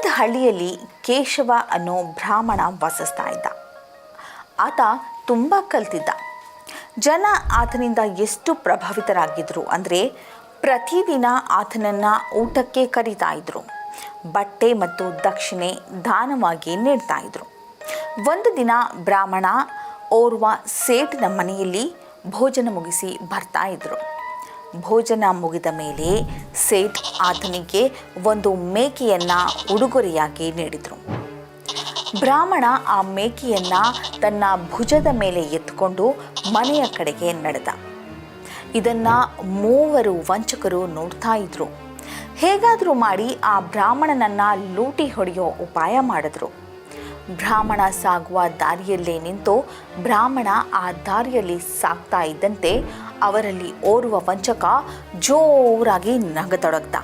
ಒಂದು ಹಳ್ಳಿಯಲ್ಲಿ ಕೇಶವ ಅನ್ನೋ ಬ್ರಾಹ್ಮಣ ವಾಸಿಸ್ತಾ ಇದ್ದ. ಆತ ತುಂಬ ಕಲ್ತಿದ್ದ. ಜನ ಆತನಿಂದ ಎಷ್ಟು ಪ್ರಭಾವಿತರಾಗಿದ್ದರು ಅಂದರೆ ಪ್ರತಿದಿನ ಆತನನ್ನು ಊಟಕ್ಕೆ ಕರೀತಾ ಇದ್ರು. ಬಟ್ಟೆ ಮತ್ತು ದಕ್ಷಿಣೆ ದಾನವಾಗಿ ನೀಡ್ತಾ ಇದ್ರು. ಒಂದು ದಿನ ಬ್ರಾಹ್ಮಣ ಓರ್ವ ಸೇಠನ ಮನೆಯಲ್ಲಿ ಭೋಜನ ಮುಗಿಸಿ ಬರ್ತಾ ಇದ್ರು. ಭೋಜನ ಮುಗಿದ ಮೇಲೆ ಸೇಠ್ ಆತನಿಗೆ ಒಂದು ಮೇಕೆಯನ್ನು ಉಡುಗೊರೆಯಾಗಿ ನೀಡಿದರು. ಬ್ರಾಹ್ಮಣ ಆ ಮೇಕೆಯನ್ನು ತನ್ನ ಭುಜದ ಮೇಲೆ ಎತ್ಕೊಂಡು ಮನೆಯ ಕಡೆಗೆ ನಡೆದ. ಇದನ್ನು ಮೂವರು ವಂಚಕರು ನೋಡ್ತಾ ಇದ್ರು. ಹೇಗಾದರೂ ಮಾಡಿ ಆ ಬ್ರಾಹ್ಮಣನನ್ನು ಲೂಟಿ ಹೊಡೆಯೋ ಉಪಾಯ ಮಾಡಿದ್ರು. ಬ್ರಾಹ್ಮಣ ಸಾಗುವ ದಾರಿಯಲ್ಲೇ ನಿಂತು ಬ್ರಾಹ್ಮಣ ಆ ದಾರಿಯಲ್ಲಿ ಸಾಗ್ತಾ ಇದ್ದಂತೆ ಅವರಲ್ಲಿ ಓರ್ವ ವಂಚಕ ಜೋರಾಗಿ ನಗತೊಡಗ್ದ.